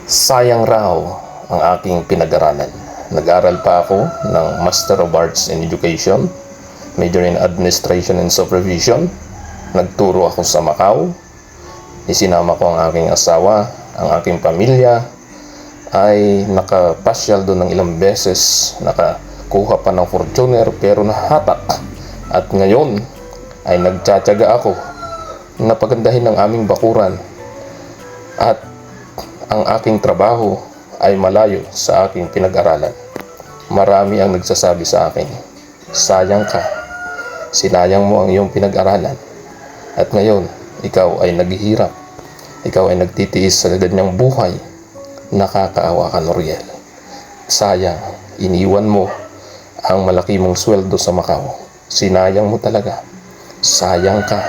Sayang raw ang aking pinag-aralan. Nag-aral pa ako ng Master of Arts in Education, major in Administration and Supervision. Nagturo ako sa Macau. Isinama ko ang aking asawa, ang aking pamilya, ay nakapasyal doon ng ilang beses, nakakuha pa ng Fortuner pero nahatak. At ngayon ay nagtsatsaga ako na pagandahin ng aming bakuran at ang aking trabaho ay malayo sa aking pinag-aralan. Marami ang nagsasabi sa akin, sayang ka, sinayang mo ang iyong pinag-aralan. At ngayon, ikaw ay naghihirap, ikaw ay nagtitiis sa ganyang buhay. Nakakaawa ka, Noriel. Sayang, iniwan mo ang malaki mong sweldo sa Macau. Sinayang mo talaga. Sayang ka.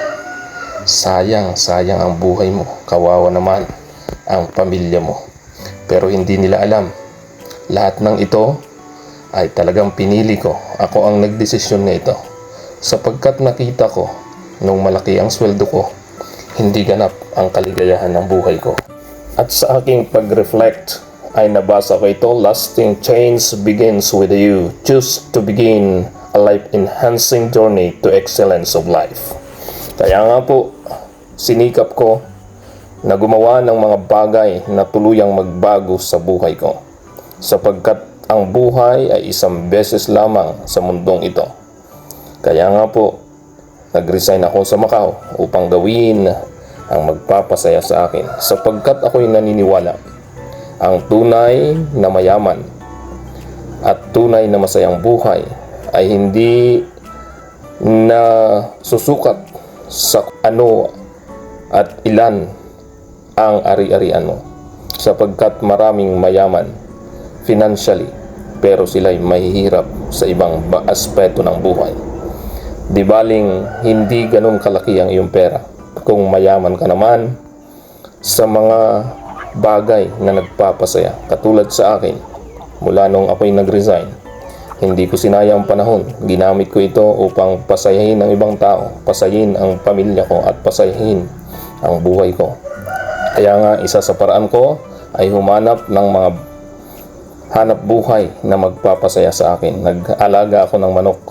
Sayang ang buhay mo. Kawawa naman ang pamilya mo. Pero hindi nila alam. Lahat ng ito ay talagang pinili ko. Ako ang nagdesisyon na ito. Sapagkat nakita ko, nung malaki ang sweldo ko, hindi ganap ang kaligayahan ng buhay ko. At sa aking pag-reflect ay nabasa ko ito, lasting change begins with you. Choose to begin a life-enhancing journey to excellence of life. Kaya nga po, sinikap ko na gumawa ng mga bagay na tuluyang magbago sa buhay ko. Sapagkat ang buhay ay isang beses lamang sa mundong ito. Kaya nga po, nag-resign ako sa Macau upang gawin ang magpapasaya sa akin. Sapagkat ako'y naniniwala, ang tunay na mayaman at tunay na masayang buhay ay hindi na susukat sa ano at ilan ang ari-arian mo. Sapagkat maraming mayaman financially, pero sila'y mahihirap sa ibang aspeto ng buhay. Di baling hindi ganun kalaki ang iyong pera kung mayaman ka naman sa mga bagay na nagpapasaya. Katulad sa akin, mula nung ako'y nag-resign, hindi ko sinayang panahon. Ginamit ko ito upang pasayahin ang ibang tao, pasayahin ang pamilya ko at pasayahin ang buhay ko. Kaya nga, isa sa paraan ko ay humanap ng mga hanap buhay na magpapasaya sa akin. Nag-aalaga ako ng manok.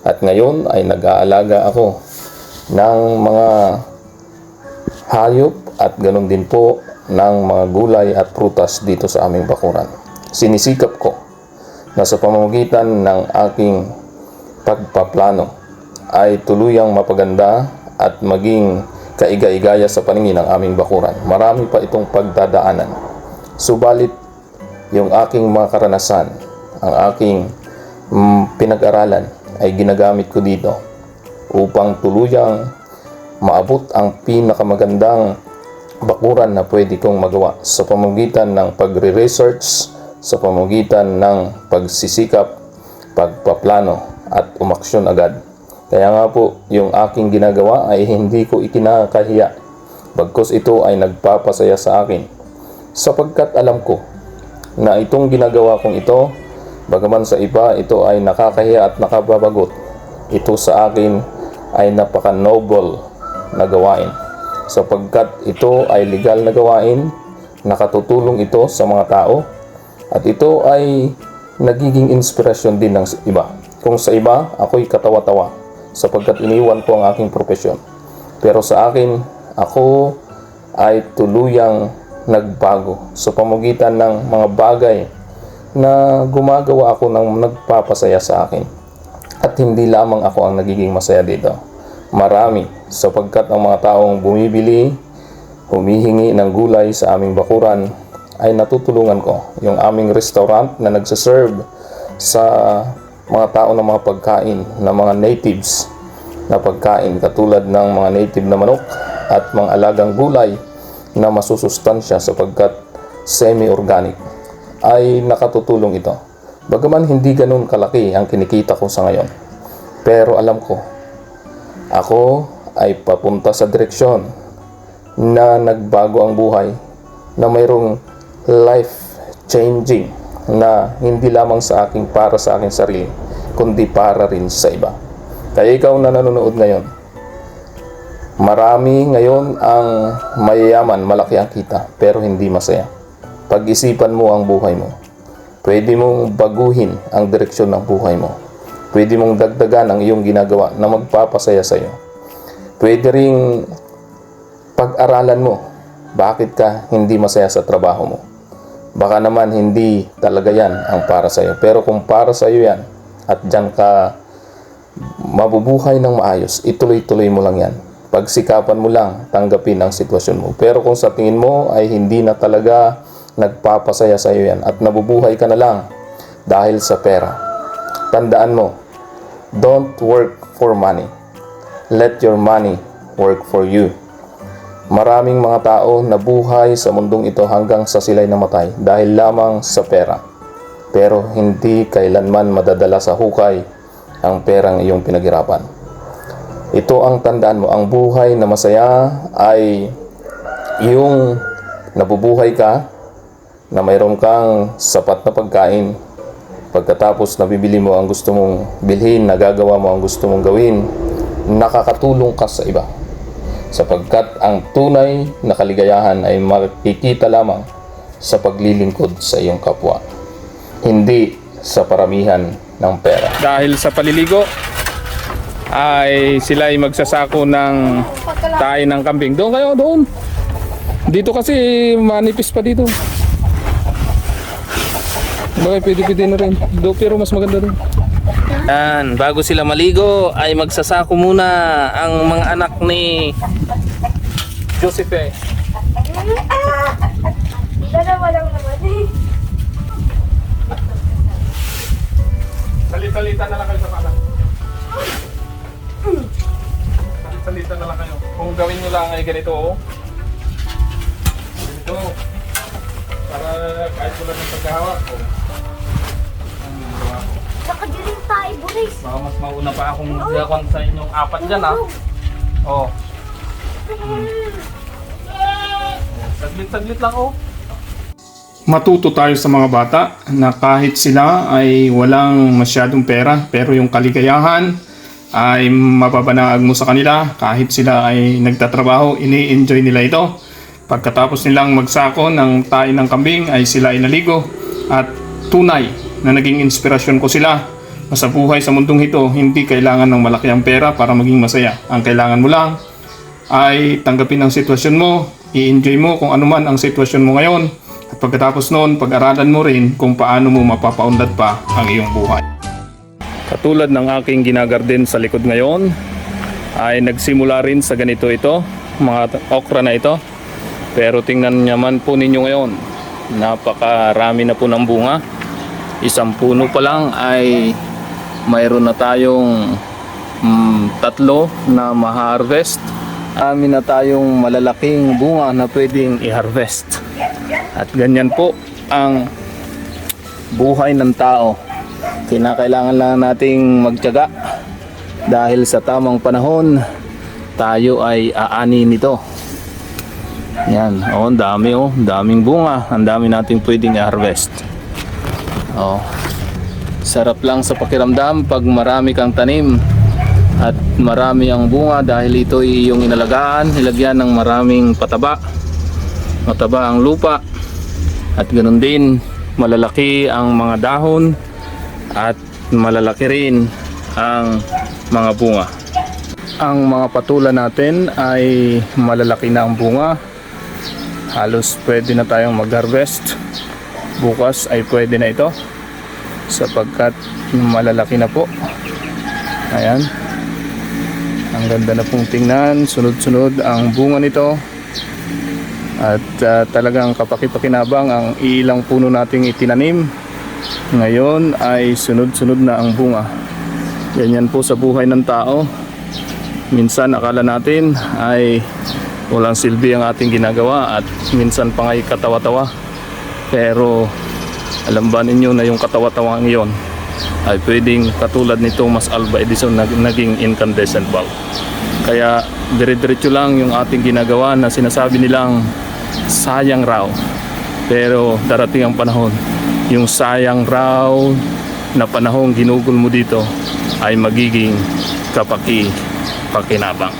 At ngayon ay nag-aalaga ako ng mga hayop at ganoon din po ng mga gulay at prutas dito sa aming bakuran. Sinisikap ko na sa pamamagitan ng aking pagpaplano ay tuluyang mapaganda at maging kaiga-igaya sa paningin ng aming bakuran. Marami pa itong pagdadaanan. Subalit, yung aking mga karanasan, ang aking pinag-aralan ay ginagamit ko dito upang tuluyang maabot ang pinakamagandang bakuran na pwede kong magawa sa pamamagitan ng pagre-research, sa pamamagitan ng pagsisikap, pagpaplano at umaksyon agad. Kaya nga po, yung aking ginagawa ay hindi ko ikinakahiya, bagkus ito ay nagpapasaya sa akin. Sapagkat alam ko na itong ginagawa kong ito, bagaman sa iba ito ay nakakahiya at nakababagot, ito sa akin ay napaka-noble na gawain. Sapagkat ito ay legal na gawain, nakatutulong ito sa mga tao, at ito ay nagiging inspirasyon din ng iba. Kung sa iba, ako'y katawa-tawa sapagkat iniwan ko ang aking propesyon. Pero sa akin, ako ay tuluyang nagbago sa pamamagitan ng mga bagay na gumagawa ako ng nagpapasaya sa akin. At hindi lamang ako ang nagiging masaya dito. Marami, sapagkat ang mga taong bumibili, humihingi ng gulay sa aming bakuran, ay natutulungan ko. Yung aming restaurant na nagsaserve sa mga tao ng mga pagkain, ng mga natives na pagkain, katulad ng mga native na manok at mga alagang gulay na masusustansya sapagkat semi-organic, ay nakatutulong ito. Bagaman hindi ganun kalaki ang kinikita ko sa ngayon, pero alam ko, ako ay papunta sa direksyon na nagbago ang buhay, na mayroong life-changing na hindi lamang sa aking para sa aking sarili, kundi para rin sa iba. Kaya ikaw na nanonood ngayon, marami ngayon ang mayayaman, malaki ang kita, pero hindi masaya. pag-isipan mo ang buhay mo. Pwede mong baguhin ang direksyon ng buhay mo. Pwede mong dagdagan ang iyong ginagawa na magpapasaya sa iyo. Pwede ring pag-aralan mo bakit ka hindi masaya sa trabaho mo. Baka naman hindi talaga yan ang para sa iyo. Pero kung para sa iyo yan at dyan ka mabubuhay ng maayos, ituloy-tuloy mo lang yan. Pagsikapan mo lang tanggapin ang sitwasyon mo. Pero kung sa tingin mo ay hindi na talaga nagpapasaya sa iyo yan at nabubuhay ka na lang dahil sa pera, tandaan mo, don't work for money. Let your money work for you. Maraming mga tao na buhay sa mundong ito hanggang sa sila'y namatay dahil lamang sa pera. Pero hindi kailanman madadala sa hukay ang perang iyong pinaghirapan. Ito ang tandaan mo, ang buhay na masaya ay yung nabubuhay ka na mayroon kang sapat na pagkain. Pagkatapos nabibili mo ang gusto mong bilhin, nagagawa mo ang gusto mong gawin, nakakatulong ka sa iba. Sapagkat ang tunay na kaligayahan ay makikita lamang sa paglilingkod sa iyong kapwa, hindi sa paramihan ng pera. Dahil sa paliligo ay sila ay magsasako ng tayo ng kambing. Doon kayo, doon. Dito kasi manipis pa dito. Bakit pwede na rin. Do, pero mas maganda doon. Yan, bago sila maligo ay magsasako muna ang mga anak ni Joseph. Dalawa lang naman eh. Salit-salitan na lang kayo sa pala. Salit-salitan na lang kayo. Kung gawin nyo lang ay ganito, oh. Ganito. Para kahit wala ng pagkahawak, oh. Nakadilim tayo, Boris. Baka mas mauna pa akong gagawin sa inyong apat dyan, ha? Oh. Saglit-saglit lang, oh. Matuto tayo sa mga bata na kahit sila ay walang masyadong pera, pero yung kaligayahan ay mapapanaag mo sa kanila. Kahit sila ay nagtatrabaho, ini-enjoy nila ito. Pagkatapos nilang magsako ng tayo ng kambing ay sila ay naligo. At tunay na naging inspirasyon ko sila na sa buhay sa mundong ito, hindi kailangan ng malaki ang pera para maging masaya. Ang kailangan mo lang ay tanggapin ang sitwasyon mo, i-enjoy mo kung ano man ang sitwasyon mo ngayon. At pagkatapos noon, pag-aralan mo rin kung paano mo mapapaunlad pa ang iyong buhay. Katulad ng aking ginagarden sa likod ngayon, ay nagsimula rin sa ganito ito, mga okra na ito. Pero tingnan naman po ninyo ngayon, napakarami na po ng bunga. Isang puno pa lang ay mayroon na tayong 3 na ma-harvest. Amin na tayong malalaking bunga na pwedeng i-harvest. At ganyan po ang buhay ng tao. Kinakailangan lang nating magtiyaga dahil sa tamang panahon tayo ay aani nito. Yan, oh, ang dami, oh, daming bunga, ang dami nating pwedeng i-harvest. Oh. Sarap lang sa pakiramdam pag marami kang tanim at marami ang bunga dahil ito ay iyong inalagaan, nilagyan ng maraming pataba. Mataba ang lupa at ganoon din malalaki ang mga dahon at malalaki rin ang mga bunga. Ang mga patulan natin ay malalaki na ang bunga. Halos pwede na tayong mag-harvest. Bukas ay pwede na ito sapagkat malalaki na po. Ayan. Ang ganda na pong tingnan. Sunod-sunod ang bunga nito. At talagang kapaki-pakinabang ang ilang puno nating itinanim. Ngayon ay sunod-sunod na ang bunga. Ganyan po sa buhay ng tao. Minsan akala natin ay walang silbi ang ating ginagawa at minsan pa nga'y katawa-tawa. Pero alam ba ninyo na yung katawa-tawang iyon ay pwedeng katulad nito Mas Alva Edison na naging incandescent bulb. Kaya dire-diretso lang yung ating ginagawa na sinasabi nilang sayang raw. Pero darating ang panahon, yung sayang raw na panahong ginugol mo dito ay magiging kapaki-pakinabang.